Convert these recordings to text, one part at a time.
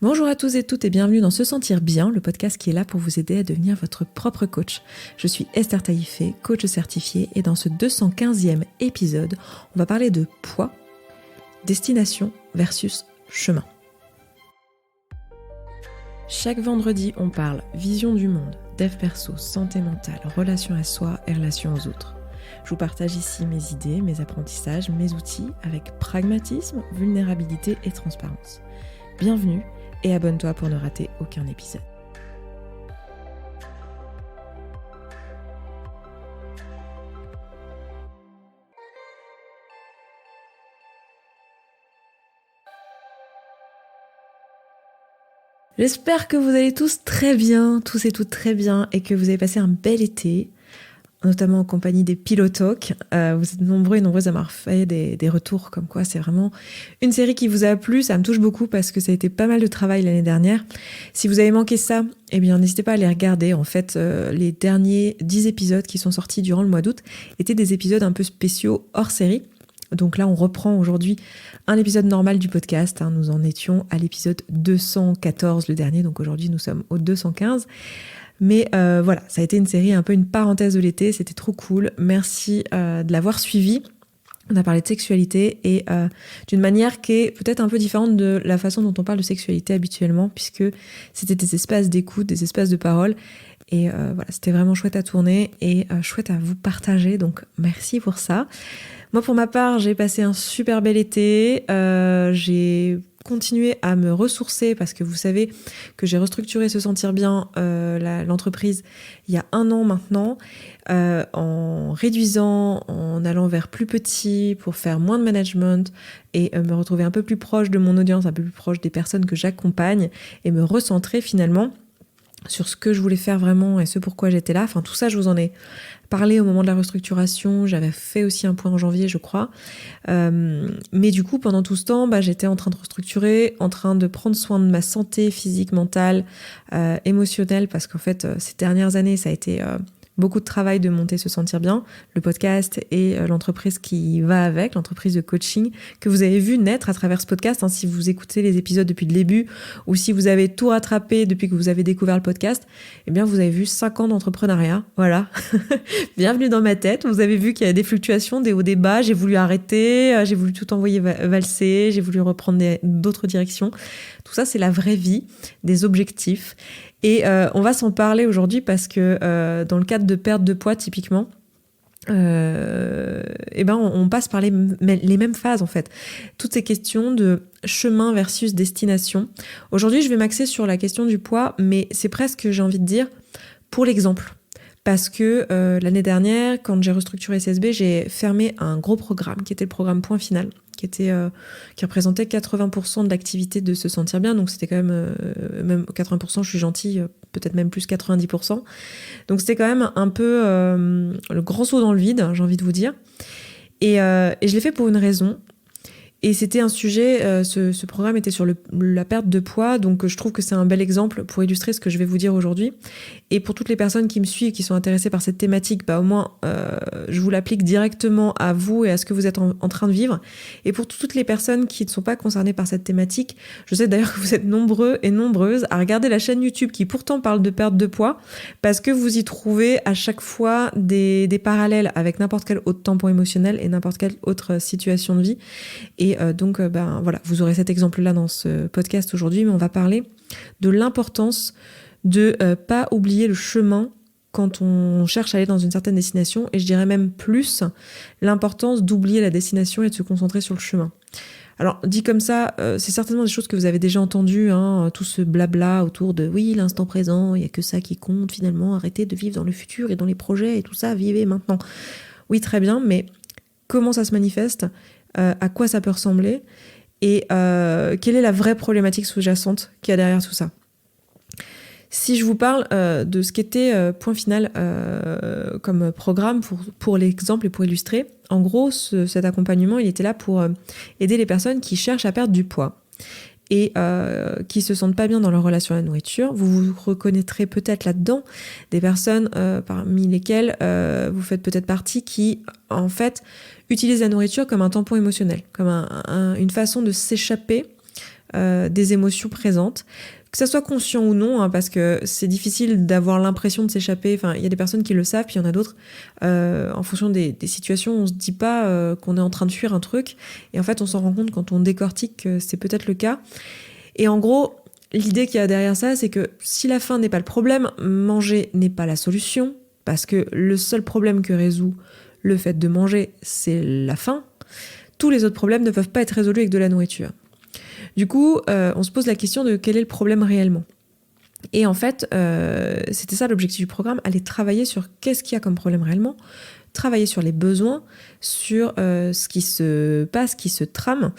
Bonjour à tous et toutes et bienvenue dans Se Sentir Bien, le podcast qui est là pour vous aider à devenir votre propre coach. Je suis Esther Taïfé, coach certifiée, et dans ce 215e épisode, on va parler de poids, destination versus chemin. Chaque vendredi, on parle vision du monde, dev perso, santé mentale, relation à soi et relation aux autres. Je vous partage ici mes idées, mes apprentissages, mes outils avec pragmatisme, vulnérabilité et transparence. Bienvenue et abonne-toi pour ne rater aucun épisode. J'espère que vous allez tous très bien, tous et toutes très bien, et que vous avez passé un bel été, notamment en compagnie des Pillow Talk. Vous êtes nombreux et nombreuses à m'avoir fait des retours comme quoi c'est vraiment une série qui vous a plu. Ça me touche beaucoup parce que ça a été pas mal de travail l'année dernière. Si vous avez manqué ça, eh bien n'hésitez pas à les regarder. En fait, les derniers 10 épisodes qui sont sortis durant le mois d'août étaient des épisodes un peu spéciaux hors série. Donc là, on reprend aujourd'hui un épisode normal du podcast. Nous en étions à l'épisode 214, le dernier. Donc aujourd'hui, nous sommes au 215. Mais voilà, ça a été une série, un peu une parenthèse de l'été. C'était trop cool. Merci de l'avoir suivi. On a parlé de sexualité et d'une manière qui est peut-être un peu différente de la façon dont on parle de sexualité habituellement, puisque c'était des espaces d'écoute, des espaces de parole. Et voilà, c'était vraiment chouette à tourner et chouette à vous partager. Donc merci pour ça. Moi, pour ma part, j'ai passé un super bel été. J'ai continué à me ressourcer parce que vous savez que j'ai restructuré Se Sentir Bien, l'entreprise, il y a 1 an maintenant, en réduisant, en allant vers plus petit pour faire moins de management et me retrouver un peu plus proche de mon audience, un peu plus proche des personnes que j'accompagne et me recentrer finalement sur ce que je voulais faire vraiment et ce pourquoi j'étais là. Enfin, tout ça, je vous en ai parlé au moment de la restructuration. J'avais fait aussi un point en janvier, je crois. Mais du coup, pendant tout ce temps, j'étais en train de restructurer, en train de prendre soin de ma santé physique, mentale, émotionnelle, parce qu'en fait, ces dernières années, ça a été beaucoup de travail de monter Se Sentir Bien, le podcast et l'entreprise qui va avec, l'entreprise de coaching que vous avez vu naître à travers ce podcast, si vous écoutez les épisodes depuis le début ou si vous avez tout rattrapé depuis que vous avez découvert le podcast, eh bien vous avez vu 5 ans d'entrepreneuriat, voilà. Bienvenue dans ma tête, vous avez vu qu'il y a des fluctuations, des hauts, des bas, j'ai voulu arrêter, j'ai voulu tout envoyer valser, j'ai voulu reprendre d'autres directions. Tout ça, c'est la vraie vie, des objectifs. Et on va s'en parler aujourd'hui parce que dans le cadre de perte de poids, typiquement, on passe par les mêmes phases en fait. Toutes ces questions de chemin versus destination. Aujourd'hui, je vais m'axer sur la question du poids, mais c'est presque, j'ai envie de dire, pour l'exemple. Parce que l'année dernière, quand j'ai restructuré SSB, j'ai fermé un gros programme qui était le programme Point Final, qui représentait 80% de l'activité de Se Sentir Bien. Donc c'était quand même 80%, je suis gentille, peut-être même plus 90%. Donc c'était quand même un peu le grand saut dans le vide, j'ai envie de vous dire. Et je l'ai fait pour une raison. Et c'était un sujet, ce programme était sur la perte de poids, donc je trouve que c'est un bel exemple pour illustrer ce que je vais vous dire aujourd'hui. Et pour toutes les personnes qui me suivent, qui sont intéressées par cette thématique, au moins je vous l'applique directement à vous et à ce que vous êtes en train de vivre. Et pour toutes les personnes qui ne sont pas concernées par cette thématique, je sais d'ailleurs que vous êtes nombreux et nombreuses à regarder la chaîne YouTube qui pourtant parle de perte de poids, parce que vous y trouvez à chaque fois des parallèles avec n'importe quel autre tampon émotionnel et n'importe quelle autre situation de vie. Et donc, voilà, vous aurez cet exemple-là dans ce podcast aujourd'hui, mais on va parler de l'importance de pas oublier le chemin quand on cherche à aller dans une certaine destination, et je dirais même plus l'importance d'oublier la destination et de se concentrer sur le chemin. Alors, dit comme ça, c'est certainement des choses que vous avez déjà entendues, tout ce blabla autour de « oui, l'instant présent, il n'y a que ça qui compte finalement, arrêtez de vivre dans le futur et dans les projets et tout ça, vivez maintenant ». Oui, très bien, mais comment ça se manifeste ? À quoi ça peut ressembler et quelle est la vraie problématique sous-jacente qu'il y a derrière tout ça. Si je vous parle de ce qu'était Point Final comme programme pour l'exemple et pour illustrer, en gros, cet accompagnement, il était là pour aider les personnes qui cherchent à perdre du poids et qui se sentent pas bien dans leur relation à la nourriture. Vous vous reconnaîtrez peut-être là-dedans des personnes parmi lesquelles vous faites peut-être partie qui, en fait, utilisent la nourriture comme un tampon émotionnel, comme une façon de s'échapper des émotions présentes, que ça soit conscient ou non, hein, parce que c'est difficile d'avoir l'impression de s'échapper. Enfin, il y a des personnes qui le savent, puis il y en a d'autres. En fonction des situations, on se dit pas qu'on est en train de fuir un truc, et en fait, on s'en rend compte quand on décortique que c'est peut-être le cas. Et en gros, l'idée qu'il y a derrière ça, c'est que si la faim n'est pas le problème, manger n'est pas la solution, parce que le seul problème que résout le fait de manger, c'est la faim. Tous les autres problèmes ne peuvent pas être résolus avec de la nourriture. Du coup, on se pose la question de quel est le problème réellement. Et en fait, c'était ça l'objectif du programme, aller travailler sur qu'est-ce qu'il y a comme problème réellement, travailler sur les besoins, sur ce qui se passe, qui se trame.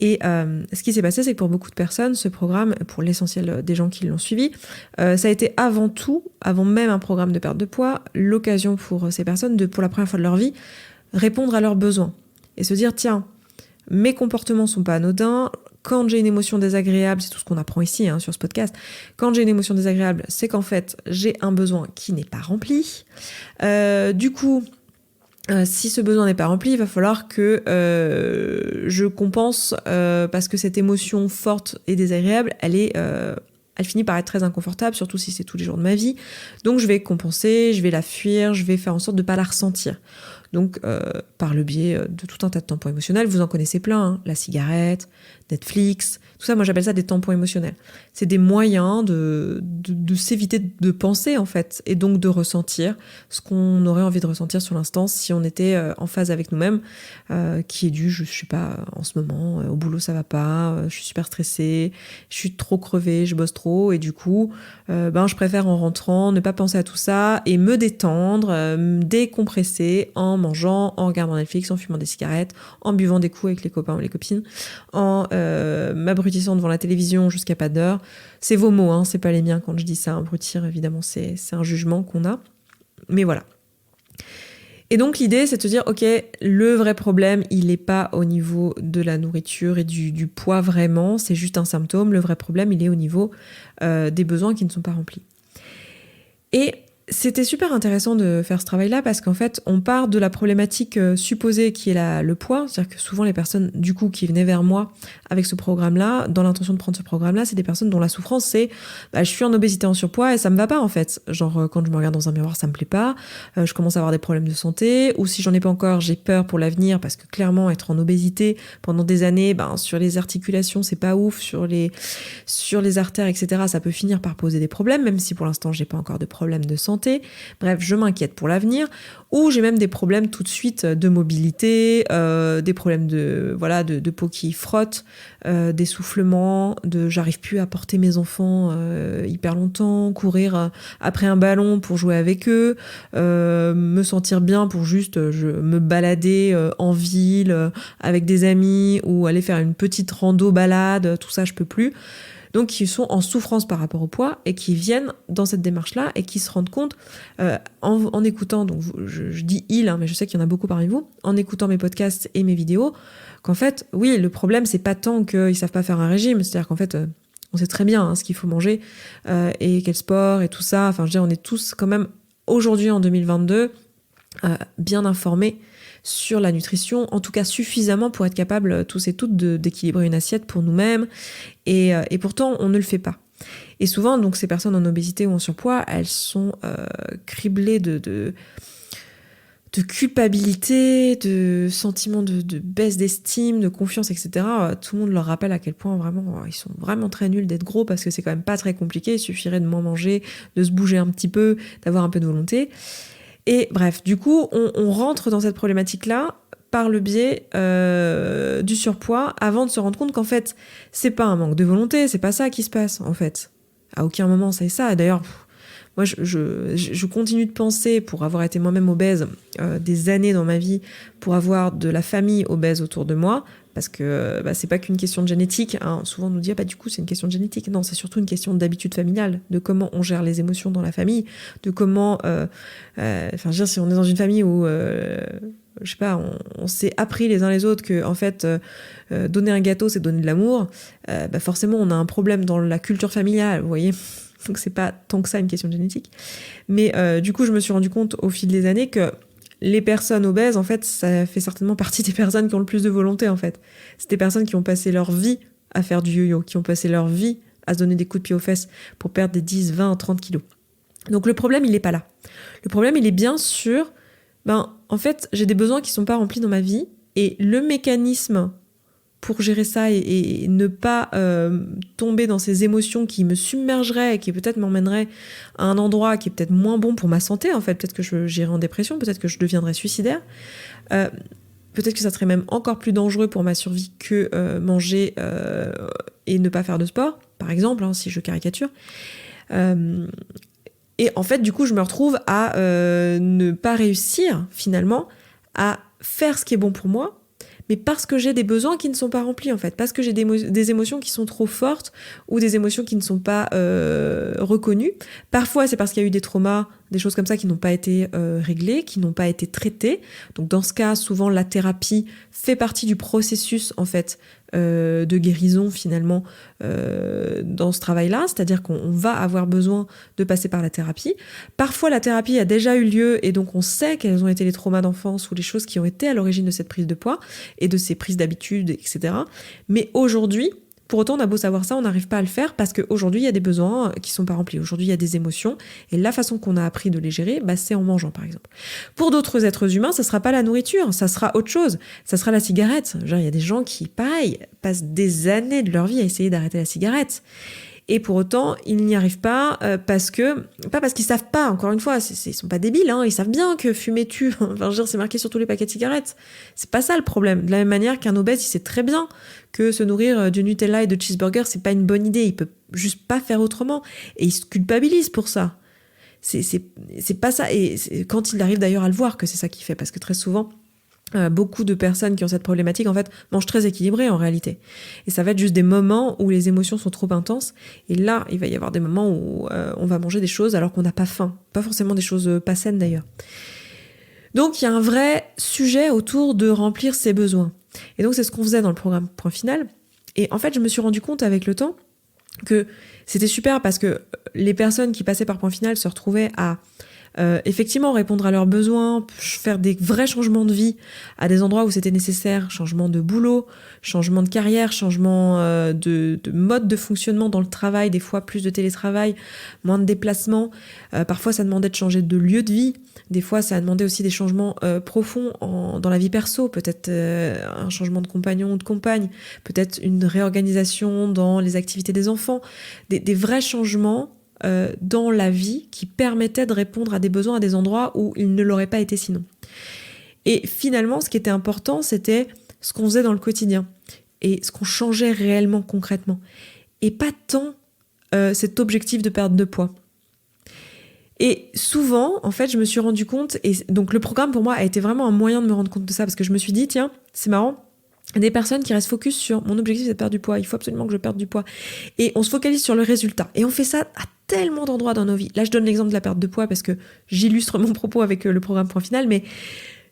Et ce qui s'est passé, c'est que pour beaucoup de personnes, ce programme, pour l'essentiel des gens qui l'ont suivi, ça a été avant tout, avant même un programme de perte de poids, l'occasion pour ces personnes de, pour la première fois de leur vie, répondre à leurs besoins. Et se dire, tiens, mes comportements sont pas anodins. Quand j'ai une émotion désagréable, c'est tout ce qu'on apprend ici sur ce podcast, quand j'ai une émotion désagréable, c'est qu'en fait, j'ai un besoin qui n'est pas rempli. Du coup, si ce besoin n'est pas rempli, il va falloir que je compense parce que cette émotion forte et désagréable, elle finit par être très inconfortable, surtout si c'est tous les jours de ma vie. Donc je vais compenser, je vais la fuir, je vais faire en sorte de ne pas la ressentir. Donc par le biais de tout un tas de tampons émotionnels, vous en connaissez plein, la cigarette, Netflix, tout ça, moi j'appelle ça des tampons émotionnels. C'est des moyens de s'éviter de penser en fait, et donc de ressentir ce qu'on aurait envie de ressentir sur l'instant si on était en phase avec nous-mêmes, qui est dû, je sais pas, en ce moment, au boulot ça va pas, je suis super stressée, je suis trop crevée, je bosse trop, et du coup, je préfère en rentrant ne pas penser à tout ça et me détendre, me décompresser en mangeant, en regardant Netflix, en fumant des cigarettes, en buvant des coups avec les copains ou les copines, en m'abrutissant devant la télévision jusqu'à pas d'heure. C'est vos mots, c'est pas les miens quand je dis ça. Abrutir, évidemment, c'est un jugement qu'on a. Mais voilà. Et donc l'idée, c'est de se dire, ok, le vrai problème, il n'est pas au niveau de la nourriture et du poids vraiment, c'est juste un symptôme. Le vrai problème, il est au niveau des besoins qui ne sont pas remplis. Et c'était super intéressant de faire ce travail-là parce qu'en fait, on part de la problématique supposée qui est le poids. C'est-à-dire que souvent, les personnes, du coup, qui venaient vers moi avec ce programme-là, dans l'intention de prendre ce programme-là, c'est des personnes dont la souffrance, c'est je suis en obésité, en surpoids et ça me va pas, en fait. Genre, quand je me regarde dans un miroir, ça me plaît pas. Je commence à avoir des problèmes de santé. Ou si j'en ai pas encore, j'ai peur pour l'avenir parce que clairement, être en obésité pendant des années, sur les articulations, c'est pas ouf. Sur les artères, etc., ça peut finir par poser des problèmes, même si pour l'instant, j'ai pas encore de problème de santé. Bref, je m'inquiète pour l'avenir, ou j'ai même des problèmes tout de suite de mobilité, des problèmes de peau qui frotte, d'essoufflement, j'arrive plus à porter mes enfants hyper longtemps, courir après un ballon pour jouer avec eux, me sentir bien pour juste me balader en ville avec des amis ou aller faire une petite rando balade, tout ça je peux plus. Donc qui sont en souffrance par rapport au poids et qui viennent dans cette démarche-là et qui se rendent compte en écoutant, donc je dis mais je sais qu'il y en a beaucoup parmi vous, en écoutant mes podcasts et mes vidéos, qu'en fait, oui, le problème, c'est pas tant qu'ils savent pas faire un régime, c'est-à-dire qu'en fait, on sait très bien ce qu'il faut manger et quel sport et tout ça, enfin, je veux dire, on est tous quand même, aujourd'hui en 2022, bien informés sur la nutrition, en tout cas suffisamment pour être capable tous et toutes d'équilibrer une assiette pour nous-mêmes, et pourtant on ne le fait pas. Et souvent, donc ces personnes en obésité ou en surpoids, elles sont criblées de culpabilité, de sentiments de baisse d'estime, de confiance, etc. Tout le monde leur rappelle à quel point vraiment ils sont vraiment très nuls d'être gros parce que c'est quand même pas très compliqué, il suffirait de moins manger, de se bouger un petit peu, d'avoir un peu de volonté. Et bref, du coup, on rentre dans cette problématique-là par le biais du surpoids avant de se rendre compte qu'en fait, c'est pas un manque de volonté, c'est pas ça qui se passe, en fait. À aucun moment, c'est ça. D'ailleurs, moi, je continue de penser, pour avoir été moi-même obèse des années dans ma vie, pour avoir de la famille obèse autour de moi, parce que c'est pas qu'une question de génétique. Souvent on nous dit du coup c'est une question de génétique. Non, c'est surtout une question d'habitude familiale, de comment on gère les émotions dans la famille, de comment si on est dans une famille où je sais pas, on s'est appris les uns les autres que en fait donner un gâteau c'est donner de l'amour, forcément on a un problème dans la culture familiale, vous voyez. Donc c'est pas tant que ça une question de génétique. Mais du coup je me suis rendu compte au fil des années que les personnes obèses, en fait, ça fait certainement partie des personnes qui ont le plus de volonté, en fait. C'est des personnes qui ont passé leur vie à faire du yo-yo, qui ont passé leur vie à se donner des coups de pied aux fesses pour perdre des 10, 20, 30 kilos. Donc le problème, il n'est pas là. Le problème, il est bien sûr, en fait, j'ai des besoins qui ne sont pas remplis dans ma vie, et le mécanisme pour gérer ça et ne pas tomber dans ces émotions qui me submergeraient et qui peut-être m'emmèneraient à un endroit qui est peut-être moins bon pour ma santé, en fait. Peut-être que j'irais en dépression, peut-être que je deviendrais suicidaire. Peut-être que ça serait même encore plus dangereux pour ma survie que manger et ne pas faire de sport, par exemple, si je caricature. Et en fait, du coup, je me retrouve à ne pas réussir, finalement, à faire ce qui est bon pour moi, mais parce que j'ai des besoins qui ne sont pas remplis, en fait. Parce que j'ai des émotions qui sont trop fortes ou des émotions qui ne sont pas reconnues. Parfois, c'est parce qu'il y a eu des traumas, des choses comme ça qui n'ont pas été réglées, qui n'ont pas été traitées. Donc, dans ce cas, souvent, la thérapie fait partie du processus, en fait, de guérison, finalement, dans ce travail-là. C'est-à-dire qu'on va avoir besoin de passer par la thérapie. Parfois, la thérapie a déjà eu lieu et donc on sait quels ont été les traumas d'enfance ou les choses qui ont été à l'origine de cette prise de poids et de ces prises d'habitude, etc. Mais aujourd'hui, pour autant, on a beau savoir ça, on n'arrive pas à le faire parce qu'aujourd'hui, il y a des besoins qui ne sont pas remplis. Aujourd'hui, il y a des émotions et la façon qu'on a appris de les gérer, c'est en mangeant, par exemple. Pour d'autres êtres humains, ça ne sera pas la nourriture, ça sera autre chose. Ça sera la cigarette. Genre, il y a des gens qui, pareil, passent des années de leur vie à essayer d'arrêter la cigarette. Et pour autant, ils n'y arrivent pas pas parce qu'ils savent pas, encore une fois, ils sont pas débiles, ils savent bien que fumer tue. Enfin, je veux dire, c'est marqué sur tous les paquets de cigarettes. C'est pas ça le problème. De la même manière qu'un obèse, il sait très bien que se nourrir du Nutella et de cheeseburger, c'est pas une bonne idée. Il peut juste pas faire autrement. Et il se culpabilise pour ça. C'est pas ça. Et quand il arrive d'ailleurs à le voir que c'est ça qu'il fait, parce que très souvent, beaucoup de personnes qui ont cette problématique, en fait, mangent très équilibré en réalité. Et ça va être juste des moments où les émotions sont trop intenses. Et là, il va y avoir des moments où on va manger des choses alors qu'on n'a pas faim. Pas forcément des choses pas saines d'ailleurs. Donc, il y a un vrai sujet autour de remplir ses besoins. Et donc, c'est ce qu'on faisait dans le programme Point Final. Et en fait, je me suis rendu compte avec le temps que c'était super parce que les personnes qui passaient par Point Final se retrouvaient à effectivement répondre à leurs besoins, faire des vrais changements de vie à des endroits où c'était nécessaire, changement de boulot, changement de carrière, changement de mode de fonctionnement dans le travail, des fois plus de télétravail, moins de déplacements. Parfois ça demandait de changer de lieu de vie, des fois ça demandait aussi des changements profonds dans la vie perso, peut-être un changement de compagnon ou de compagne, peut-être une réorganisation dans les activités des enfants, des vrais changements dans la vie qui permettait de répondre à des besoins à des endroits où ils ne l'auraient pas été sinon. Et finalement, ce qui était important, c'était ce qu'on faisait dans le quotidien et ce qu'on changeait réellement, concrètement. Et pas tant cet objectif de perte de poids. Et souvent, en fait, je me suis rendu compte, et donc le programme pour moi a été vraiment un moyen de me rendre compte de ça, parce que je me suis dit, tiens, c'est marrant, des personnes qui restent focus sur mon objectif c'est de perdre du poids, il faut absolument que je perde du poids. Et on se focalise sur le résultat. Et on fait ça à tellement d'endroits dans nos vies. Là, je donne l'exemple de la perte de poids parce que j'illustre mon propos avec le programme Point Final, mais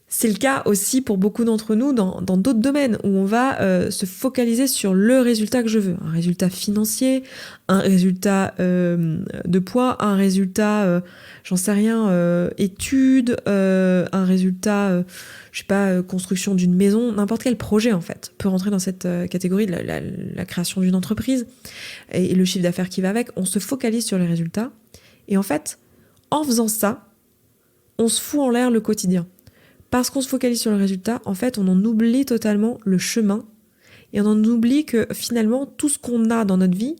c'est le cas aussi pour beaucoup d'entre nous dans d'autres domaines où on va se focaliser sur le résultat que je veux. Un résultat financier, un résultat de poids, un résultat, j'en sais rien, études, un résultat, je sais pas, construction d'une maison, n'importe quel projet en fait peut rentrer dans cette catégorie de la création d'une entreprise et le chiffre d'affaires qui va avec. On se focalise sur les résultats et en fait, en faisant ça, on se fout en l'air le quotidien. Parce qu'on se focalise sur le résultat, en fait, on en oublie totalement le chemin et on en oublie que finalement, tout ce qu'on a dans notre vie,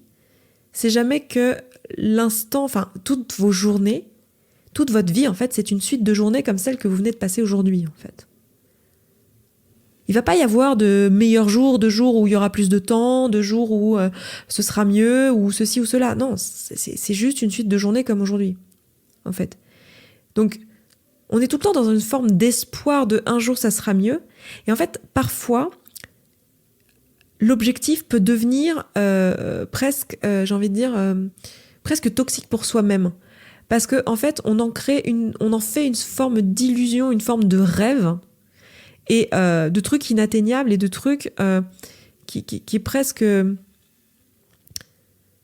c'est jamais que l'instant, enfin, toutes vos journées, toute votre vie, en fait, c'est une suite de journées comme celle que vous venez de passer aujourd'hui, en fait. Il va pas y avoir de meilleurs jours, de jours où il y aura plus de temps, de jours où ce sera mieux, ou ceci ou cela. Non, c'est juste une suite de journées comme aujourd'hui, en fait. Donc, on est tout le temps dans une forme d'espoir de un jour ça sera mieux. Et en fait, parfois, l'objectif peut devenir presque, j'ai envie de dire, presque toxique pour soi-même. Parce qu'en fait, on en fait une forme d'illusion, une forme de rêve et de trucs inatteignables et de trucs qui est presque...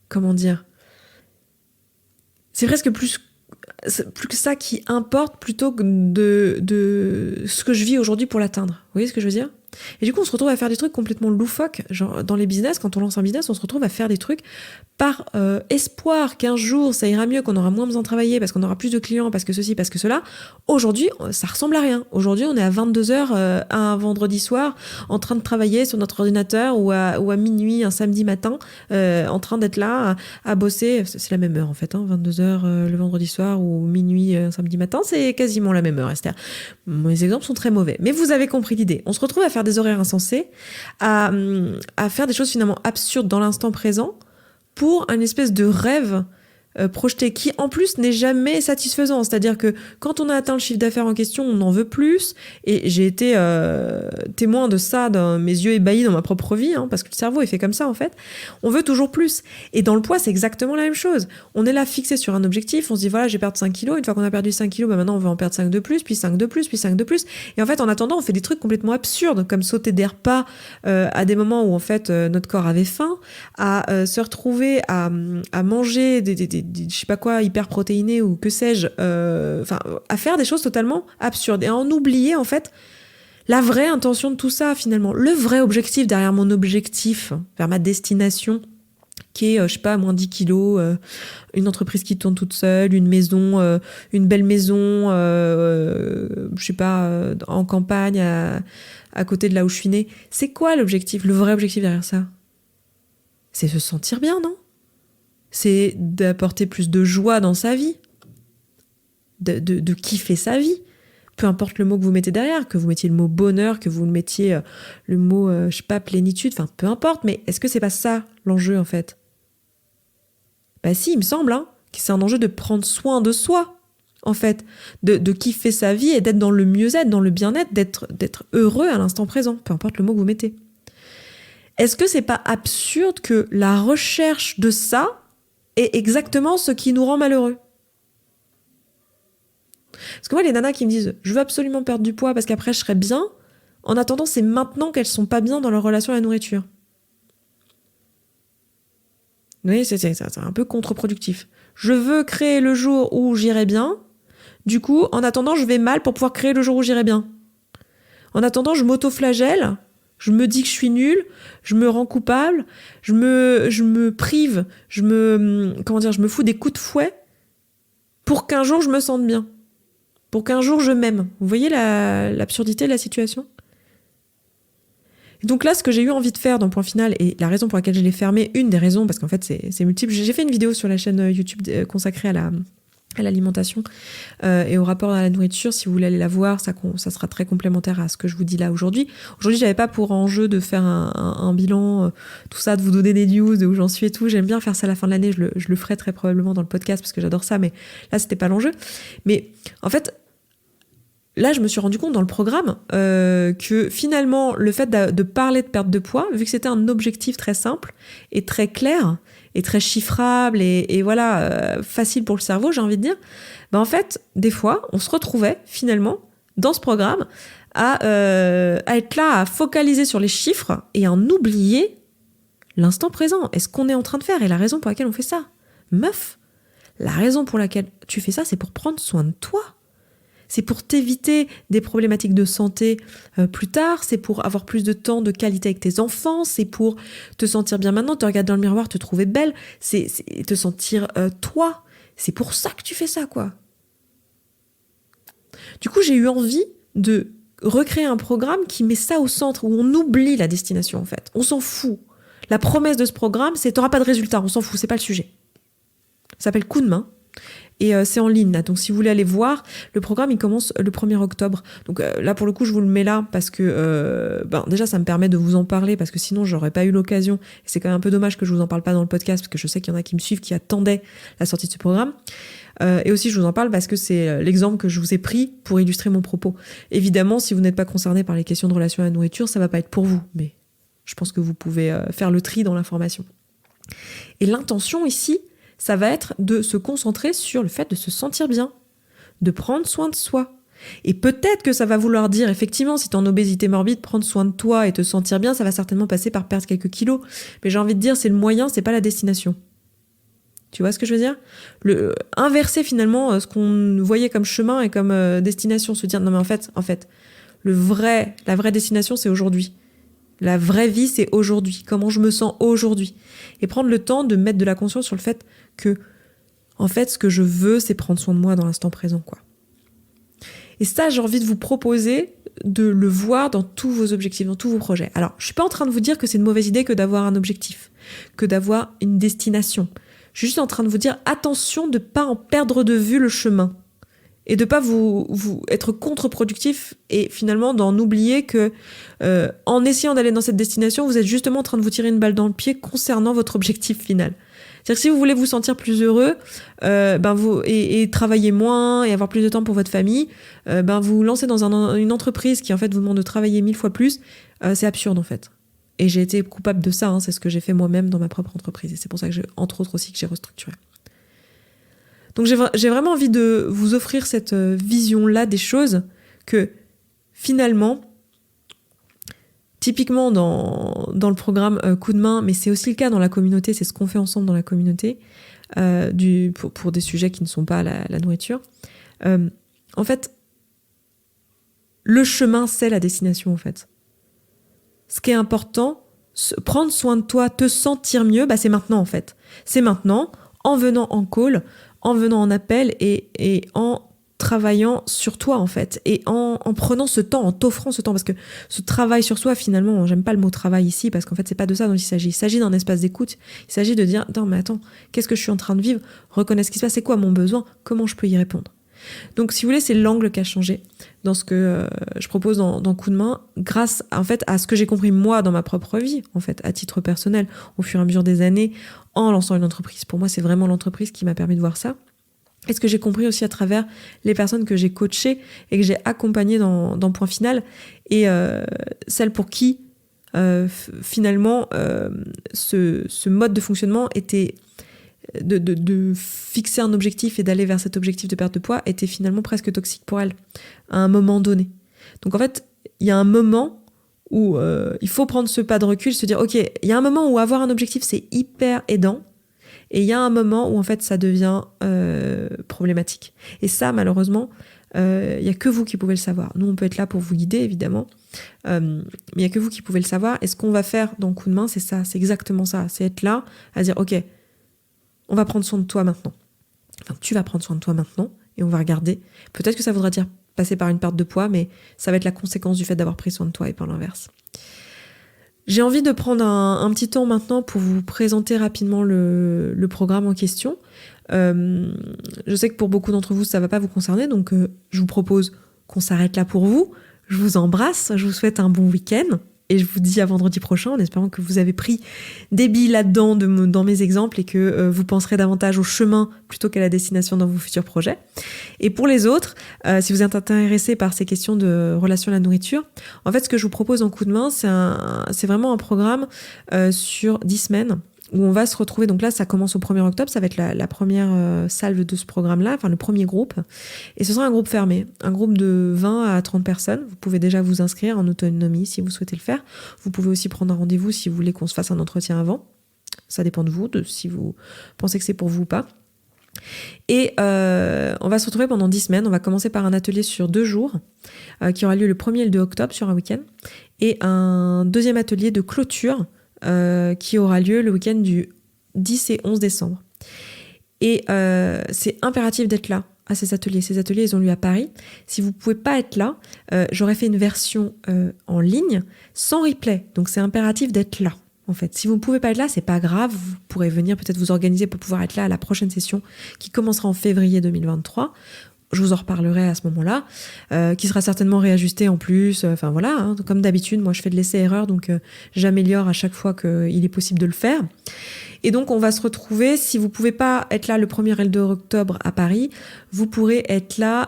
comment dire ? C'est presque plus que ça qui importe plutôt que de ce que je vis aujourd'hui pour l'atteindre. Vous voyez ce que je veux dire ? Et du coup, on se retrouve à faire des trucs complètement loufoques. Genre, dans les business, quand on lance un business, on se retrouve à faire des trucs par espoir qu'un jour, ça ira mieux, qu'on aura moins besoin de travailler, parce qu'on aura plus de clients, parce que ceci, parce que cela. Aujourd'hui, ça ressemble à rien. Aujourd'hui, on est à 22h un vendredi soir, en train de travailler sur notre ordinateur, ou à minuit, un samedi matin, en train d'être là, à bosser. C'est la même heure, en fait, 22h le vendredi soir, ou minuit, un samedi matin, c'est quasiment la même heure, Esther. Mes exemples sont très mauvais. Mais vous avez compris l'idée. On se retrouve à faire des horaires insensés, à faire des choses finalement absurdes dans l'instant présent pour un espèce de rêve projeté qui en plus n'est jamais satisfaisant. C'est-à-dire que quand on a atteint le chiffre d'affaires en question, on en veut plus. Et j'ai été témoin de ça, dans mes yeux ébahis dans ma propre vie, parce que le cerveau est fait comme ça en fait. On veut toujours plus. Et dans le poids, c'est exactement la même chose. On est là fixé sur un objectif, on se dit voilà, je vais perdre 5 kilos. Une fois qu'on a perdu 5 kilos, maintenant on veut en perdre 5 de plus, puis 5 de plus, puis 5 de plus. Et en fait, en attendant, on fait des trucs complètement absurdes, comme sauter des repas à des moments où en fait notre corps avait faim, à se retrouver à manger des je sais pas quoi, hyper protéinés ou que sais-je, à faire des choses totalement absurdes et à en oublier en fait la vraie intention de tout ça finalement, le vrai objectif derrière mon objectif, vers ma destination qui est, je sais pas, moins 10 kilos, une entreprise qui tourne toute seule, une maison, une belle maison, je sais pas, en campagne, à côté de là où je suis née. C'est quoi l'objectif, le vrai objectif derrière ça? C'est se sentir bien, non? C'est d'apporter plus de joie dans sa vie, de kiffer sa vie. Peu importe le mot que vous mettez derrière, que vous mettiez le mot bonheur, que vous mettiez le mot, je sais pas, plénitude, enfin peu importe, mais est-ce que c'est pas ça l'enjeu en fait? Bah si, il me semble que c'est un enjeu de prendre soin de soi, en fait, de kiffer sa vie et d'être dans le mieux-être, dans le bien-être, d'être heureux à l'instant présent, peu importe le mot que vous mettez. Est-ce que c'est pas absurde que la recherche de ça est exactement ce qui nous rend malheureux? Parce que moi, les nanas qui me disent « je veux absolument perdre du poids parce qu'après je serai bien », en attendant, c'est maintenant qu'elles sont pas bien dans leur relation à la nourriture. Vous voyez, c'est un peu contre-productif. Je veux créer le jour où j'irai bien, du coup, en attendant, je vais mal pour pouvoir créer le jour où j'irai bien. En attendant, je m'auto-flagelle, je me dis que je suis nulle, je me rends coupable, je me prive, je me fous des coups de fouet pour qu'un jour je me sente bien, pour qu'un jour je m'aime. Vous voyez l'absurdité de la situation ? Et donc là, ce que j'ai eu envie de faire dans Point Final, et la raison pour laquelle je l'ai fermé, une des raisons, parce qu'en fait c'est multiple, j'ai fait une vidéo sur la chaîne YouTube consacrée à l'alimentation et au rapport à la nourriture. Si vous voulez aller la voir, ça sera très complémentaire à ce que je vous dis là aujourd'hui. Aujourd'hui, j'avais pas pour enjeu de faire un bilan, tout ça, de vous donner des news, de où j'en suis et tout. J'aime bien faire ça à la fin de l'année, je le ferai très probablement dans le podcast parce que j'adore ça, mais là, c'était pas l'enjeu. Mais en fait, là, je me suis rendu compte dans le programme que finalement, le fait de parler de perte de poids, vu que c'était un objectif très simple et très clair et très chiffrable et voilà, facile pour le cerveau, j'ai envie de dire, ben en fait, des fois, on se retrouvait finalement dans ce programme à être là, à focaliser sur les chiffres et à en oublier l'instant présent. Et ce qu'on est en train de faire et la raison pour laquelle on fait ça. Meuf, la raison pour laquelle tu fais ça, c'est pour prendre soin de toi. C'est pour t'éviter des problématiques de santé plus tard, c'est pour avoir plus de temps de qualité avec tes enfants, c'est pour te sentir bien maintenant, te regarder dans le miroir, te trouver belle, c'est te sentir toi. C'est pour ça que tu fais ça, quoi. Du coup, j'ai eu envie de recréer un programme qui met ça au centre, où on oublie la destination, en fait. On s'en fout. La promesse de ce programme, c'est t'auras pas de résultat, on s'en fout, c'est pas le sujet. Ça s'appelle Coup de main. Et c'est en ligne, là. Donc si vous voulez aller voir, le programme il commence le 1er octobre. Donc là pour le coup je vous le mets là parce que déjà ça me permet de vous en parler parce que sinon j'aurais pas eu l'occasion. Et c'est quand même un peu dommage que je vous en parle pas dans le podcast parce que je sais qu'il y en a qui me suivent, qui attendaient la sortie de ce programme. Et aussi je vous en parle parce que c'est l'exemple que je vous ai pris pour illustrer mon propos. Évidemment si vous n'êtes pas concerné par les questions de relation à la nourriture, ça va pas être pour vous. Mais je pense que vous pouvez faire le tri dans l'information. Et l'intention ici, ça va être de se concentrer sur le fait de se sentir bien, de prendre soin de soi. Et peut-être que ça va vouloir dire, effectivement, si tu es en obésité morbide, prendre soin de toi et te sentir bien, ça va certainement passer par perdre quelques kilos. Mais j'ai envie de dire, c'est le moyen, c'est pas la destination. Tu vois ce que je veux dire ? Inverser finalement ce qu'on voyait comme chemin et comme destination, se dire, non mais en fait, La vraie destination, c'est aujourd'hui. La vraie vie, c'est aujourd'hui. Comment je me sens aujourd'hui. Et prendre le temps de mettre de la conscience sur le fait que, en fait, ce que je veux, c'est prendre soin de moi dans l'instant présent, quoi. Et ça, j'ai envie de vous proposer de le voir dans tous vos objectifs, dans tous vos projets. Alors, je suis pas en train de vous dire que c'est une mauvaise idée que d'avoir un objectif, que d'avoir une destination. Je suis juste en train de vous dire attention de pas en perdre de vue le chemin et de pas vous être contre-productif et finalement d'en oublier que en essayant d'aller dans cette destination, vous êtes justement en train de vous tirer une balle dans le pied concernant votre objectif final. C'est-à-dire que si vous voulez vous sentir plus heureux et travailler moins et avoir plus de temps pour votre famille, vous vous lancez dans une entreprise qui en fait vous demande de travailler 1000 fois plus, c'est absurde en fait. Et j'ai été coupable de ça, c'est ce que j'ai fait moi-même dans ma propre entreprise. Et c'est pour ça que entre autres aussi que j'ai restructuré. Donc j'ai vraiment envie de vous offrir cette vision-là des choses que finalement, typiquement dans le programme Coup de main, mais c'est aussi le cas dans la communauté, c'est ce qu'on fait ensemble dans la communauté, pour des sujets qui ne sont pas la nourriture. En fait, le chemin, c'est la destination en fait. Ce qui est important, prendre soin de toi, te sentir mieux, c'est maintenant en fait. C'est maintenant, en venant en call, en venant en appel et en travaillant sur toi en fait, et en prenant ce temps, en t'offrant ce temps, parce que ce travail sur soi, finalement, j'aime pas le mot travail ici, parce qu'en fait c'est pas de ça dont il s'agit d'un espace d'écoute, il s'agit de dire, attends, qu'est-ce que je suis en train de vivre, reconnaître ce qui se passe, c'est quoi mon besoin, comment je peux y répondre. Donc si vous voulez, c'est l'angle qui a changé dans ce que je propose dans Coup de main, grâce en fait à ce que j'ai compris moi dans ma propre vie, en fait, à titre personnel, au fur et à mesure des années, en lançant une entreprise. Pour moi, c'est vraiment l'entreprise qui m'a permis de voir ça. Et ce que j'ai compris aussi à travers les personnes que j'ai coachées et que j'ai accompagnées dans Point Final, et celles pour qui finalement ce mode de fonctionnement était de fixer un objectif et d'aller vers cet objectif de perte de poids était finalement presque toxique pour elles à un moment donné. Donc en fait, il y a un moment où il faut prendre ce pas de recul, se dire ok, il y a un moment où avoir un objectif c'est hyper aidant, et il y a un moment où en fait ça devient problématique. Et ça, malheureusement, il n'y a que vous qui pouvez le savoir. Nous, on peut être là pour vous guider, évidemment, mais il n'y a que vous qui pouvez le savoir. Et ce qu'on va faire dans Coup de main, c'est ça, c'est exactement ça. C'est être là à dire ok, on va prendre soin de toi maintenant. Enfin, tu vas prendre soin de toi maintenant et on va regarder. Peut-être que ça voudra dire passer par une perte de poids, mais ça va être la conséquence du fait d'avoir pris soin de toi et pas l'inverse. J'ai envie de prendre un petit temps maintenant pour vous présenter rapidement le programme en question. Je sais que pour beaucoup d'entre vous, ça ne va pas vous concerner, donc je vous propose qu'on s'arrête là pour vous. Je vous embrasse, je vous souhaite un bon week-end. Et je vous dis à vendredi prochain, en espérant que vous avez pris des billes là-dedans dans mes exemples et que vous penserez davantage au chemin plutôt qu'à la destination dans vos futurs projets. Et pour les autres, si vous êtes intéressés par ces questions de relation à la nourriture, en fait, ce que je vous propose en Coup de main, c'est vraiment un programme sur 10 semaines où on va se retrouver. Donc là, ça commence au 1er octobre, ça va être la première salve de ce programme-là, enfin le premier groupe. Et ce sera un groupe fermé, un groupe de 20 à 30 personnes. Vous pouvez déjà vous inscrire en autonomie si vous souhaitez le faire. Vous pouvez aussi prendre un rendez-vous si vous voulez qu'on se fasse un entretien avant. Ça dépend de vous, de si vous pensez que c'est pour vous ou pas. Et on va se retrouver pendant 10 semaines. On va commencer par un atelier sur 2 jours qui aura lieu le 1er et le 2 octobre sur un week-end. Et un deuxième atelier de clôture qui aura lieu le week-end du 10 et 11 décembre. Et c'est impératif d'être là à ces ateliers. Ces ateliers, ils ont lieu à Paris. Si vous ne pouvez pas être là, j'aurais fait une version en ligne sans replay. Donc c'est impératif d'être là. En fait, si vous ne pouvez pas être là, c'est pas grave. Vous pourrez venir peut-être vous organiser pour pouvoir être là à la prochaine session qui commencera en février 2023. Je vous en reparlerai à ce moment-là, qui sera certainement réajusté en plus. Enfin voilà, comme d'habitude, moi je fais de l'essai-erreur, donc j'améliore à chaque fois qu'il est possible de le faire. Et donc on va se retrouver, si vous pouvez pas être là le 1er et le 2 octobre à Paris, vous pourrez être là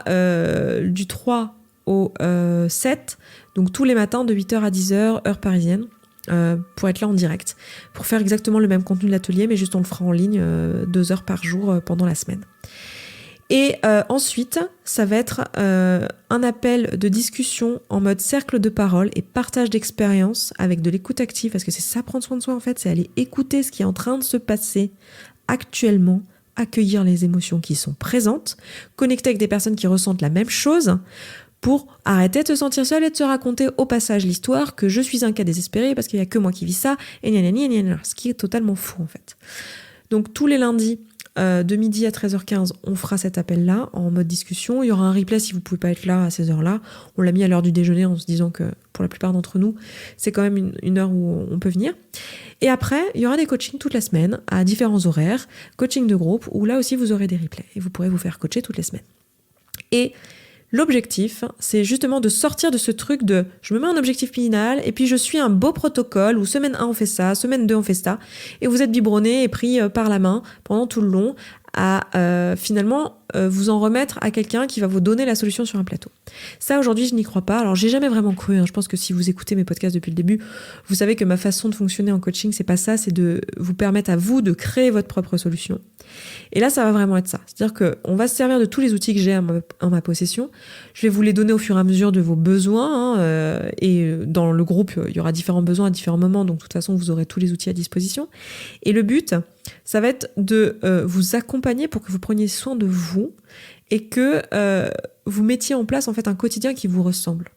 du 3 au 7, donc tous les matins de 8h à 10h, heure parisienne. Pour être là en direct, pour faire exactement le même contenu de l'atelier, mais juste on le fera en ligne 2 heures par jour pendant la semaine. Et ensuite, ça va être un appel de discussion en mode cercle de parole et partage d'expérience avec de l'écoute active, parce que c'est ça, prendre soin de soi en fait, c'est aller écouter ce qui est en train de se passer actuellement, accueillir les émotions qui sont présentes, connecter avec des personnes qui ressentent la même chose, pour arrêter de se sentir seul et de se raconter au passage l'histoire que je suis un cas désespéré parce qu'il n'y a que moi qui vis ça, et ce qui est totalement fou en fait. Donc tous les lundis, de midi à 13h15, on fera cet appel-là en mode discussion. Il y aura un replay si vous ne pouvez pas être là à ces heures-là. On l'a mis à l'heure du déjeuner en se disant que pour la plupart d'entre nous, c'est quand même une heure où on peut venir. Et après, il y aura des coachings toute la semaine à différents horaires, coaching de groupe, où là aussi vous aurez des replays et vous pourrez vous faire coacher toutes les semaines. Et l'objectif, c'est justement de sortir de ce truc de je me mets un objectif final et puis je suis un beau protocole où semaine 1 on fait ça, semaine 2 on fait ça, et vous êtes biberonné et pris par la main pendant tout le long à finalement vous en remettre à quelqu'un qui va vous donner la solution sur un plateau. Ça aujourd'hui je n'y crois pas, alors j'ai jamais vraiment cru, je pense que si vous écoutez mes podcasts depuis le début, vous savez que ma façon de fonctionner en coaching c'est pas ça, c'est de vous permettre à vous de créer votre propre solution. Et là ça va vraiment être ça, c'est-à-dire qu'on va se servir de tous les outils que j'ai en ma possession, je vais vous les donner au fur et à mesure de vos besoins, et dans le groupe il y aura différents besoins à différents moments, donc de toute façon vous aurez tous les outils à disposition, et le but ça va être de vous accompagner pour que vous preniez soin de vous et que vous mettiez en place en fait un quotidien qui vous ressemble.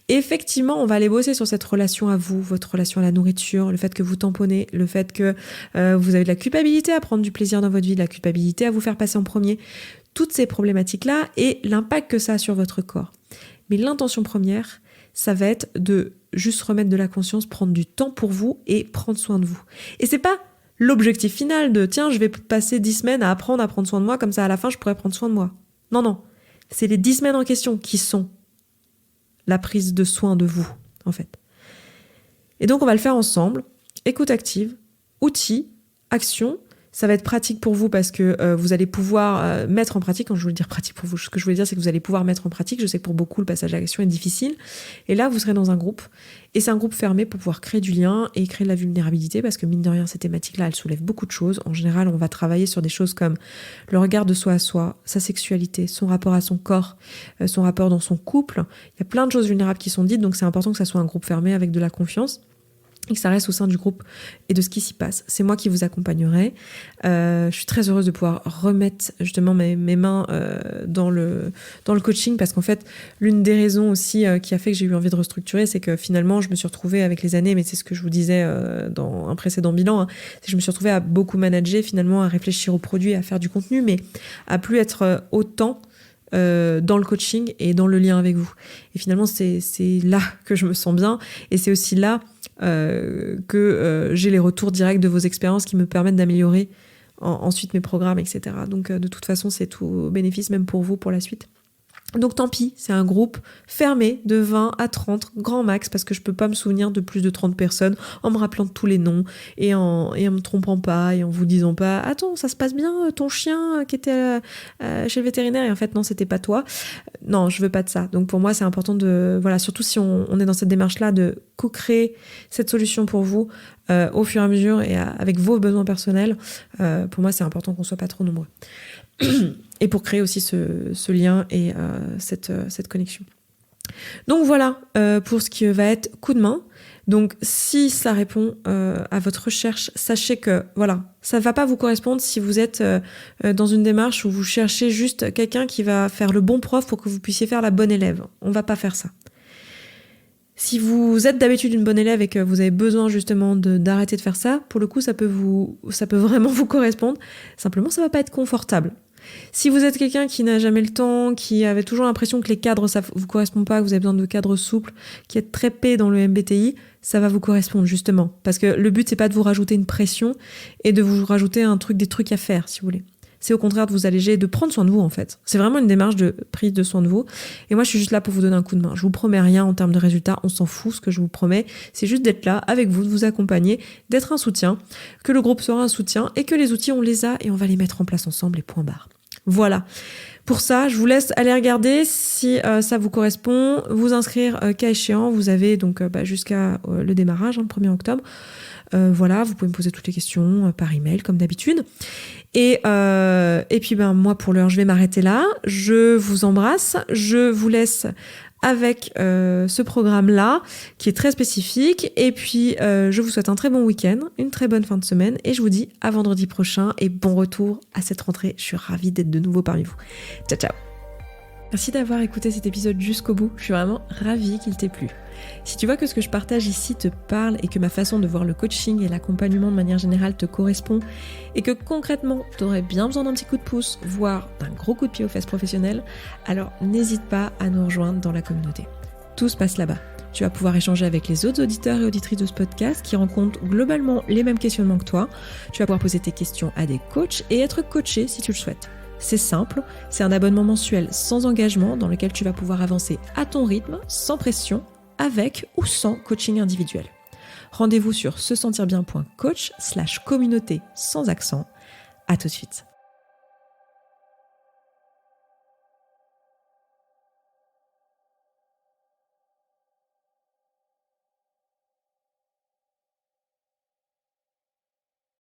Et effectivement, on va aller bosser sur cette relation à vous, votre relation à la nourriture, le fait que vous tamponnez, le fait que vous avez de la culpabilité à prendre du plaisir dans votre vie, de la culpabilité à vous faire passer en premier, toutes ces problématiques-là et l'impact que ça a sur votre corps. Mais l'intention première, ça va être de juste remettre de la conscience, prendre du temps pour vous et prendre soin de vous. Et c'est pas l'objectif final de tiens, je vais passer 10 semaines à apprendre à prendre soin de moi, comme ça à la fin je pourrais prendre soin de moi. Non. C'est les 10 semaines en question qui sont la prise de soin de vous, en fait. Et donc on va le faire ensemble. Écoute active, outils, action. Ça va être pratique pour vous parce que vous allez pouvoir mettre en pratique. Quand je veux dire pratique pour vous, ce que je veux dire, c'est que vous allez pouvoir mettre en pratique. Je sais que pour beaucoup, le passage à l'action est difficile. Et là, vous serez dans un groupe. Et c'est un groupe fermé pour pouvoir créer du lien et créer de la vulnérabilité parce que mine de rien, ces thématiques-là, elles soulèvent beaucoup de choses. En général, on va travailler sur des choses comme le regard de soi à soi, sa sexualité, son rapport à son corps, son rapport dans son couple. Il y a plein de choses vulnérables qui sont dites, donc c'est important que ça soit un groupe fermé avec de la confiance. Et que ça reste au sein du groupe et de ce qui s'y passe. C'est moi qui vous accompagnerai. Je suis très heureuse de pouvoir remettre justement mes mains dans le coaching parce qu'en fait, l'une des raisons aussi qui a fait que j'ai eu envie de restructurer, c'est que finalement, je me suis retrouvée avec les années, mais c'est ce que je vous disais dans un précédent bilan, c'est que je me suis retrouvée à beaucoup manager, finalement, à réfléchir aux produits, à faire du contenu, mais à plus être autant dans le coaching et dans le lien avec vous. Et finalement, c'est là que je me sens bien et c'est aussi là que j'ai les retours directs de vos expériences qui me permettent d'améliorer ensuite mes programmes, etc. Donc de toute façon, c'est tout bénéfice même pour vous pour la suite. Donc tant pis, c'est un groupe fermé de 20 à 30, grand max, parce que je peux pas me souvenir de plus de 30 personnes en me rappelant de tous les noms et en me trompant pas et en vous disant pas « Attends, ça se passe bien, ton chien qui était chez le vétérinaire ?» et en fait non, c'était pas toi. Non, je veux pas de ça. Donc pour moi, c'est important de, voilà, surtout si on est dans cette démarche-là, de co-créer cette solution pour vous au fur et à mesure et avec vos besoins personnels. Pour moi, c'est important qu'on soit pas trop nombreux. Et pour créer aussi ce lien et cette connexion. Donc voilà pour ce qui va être coup de main. Donc si ça répond à votre recherche, sachez que voilà, ça ne va pas vous correspondre si vous êtes dans une démarche où vous cherchez juste quelqu'un qui va faire le bon prof pour que vous puissiez faire la bonne élève. On ne va pas faire ça. Si vous êtes d'habitude une bonne élève et que vous avez besoin justement d'arrêter de faire ça, pour le coup, ça peut vraiment vous correspondre. Simplement, ça va pas être confortable. Si vous êtes quelqu'un qui n'a jamais le temps, qui avait toujours l'impression que les cadres, ça vous correspond pas, que vous avez besoin de cadres souples, qui êtes très paix dans le MBTI, ça va vous correspondre justement. Parce que le but, c'est pas de vous rajouter une pression et de vous rajouter des trucs à faire, si vous voulez. C'est au contraire de vous alléger, de prendre soin de vous en fait. C'est vraiment une démarche de prise de soin de vous. Et moi, je suis juste là pour vous donner un coup de main. Je vous promets rien en termes de résultats, on s'en fout. Ce que je vous promets, c'est juste d'être là avec vous, de vous accompagner, d'être un soutien, que le groupe sera un soutien et que les outils, on les a et on va les mettre en place ensemble et point barre. Voilà. Pour ça, je vous laisse aller regarder si ça vous correspond, vous inscrire cas échéant. Vous avez donc jusqu'à le démarrage, le 1er octobre. Voilà, vous pouvez me poser toutes les questions par email comme d'habitude. Et puis moi pour l'heure je vais m'arrêter là. Je vous embrasse, je vous laisse avec ce programme-là qui est très spécifique. Et puis je vous souhaite un très bon week-end, une très bonne fin de semaine et je vous dis à vendredi prochain et bon retour à cette rentrée. Je suis ravie d'être de nouveau parmi vous. Ciao ciao. Merci d'avoir écouté cet épisode jusqu'au bout, je suis vraiment ravie qu'il t'ait plu. Si tu vois que ce que je partage ici te parle et que ma façon de voir le coaching et l'accompagnement de manière générale te correspond et que concrètement tu aurais bien besoin d'un petit coup de pouce, voire d'un gros coup de pied aux fesses professionnelles, alors n'hésite pas à nous rejoindre dans la communauté. Tout se passe là-bas. Tu vas pouvoir échanger avec les autres auditeurs et auditrices de ce podcast qui rencontrent globalement les mêmes questionnements que toi. Tu vas pouvoir poser tes questions à des coachs et être coaché si tu le souhaites. C'est simple, c'est un abonnement mensuel sans engagement dans lequel tu vas pouvoir avancer à ton rythme, sans pression, avec ou sans coaching individuel. Rendez-vous sur sesentirbien.coach/communauté sans accent. À tout de suite.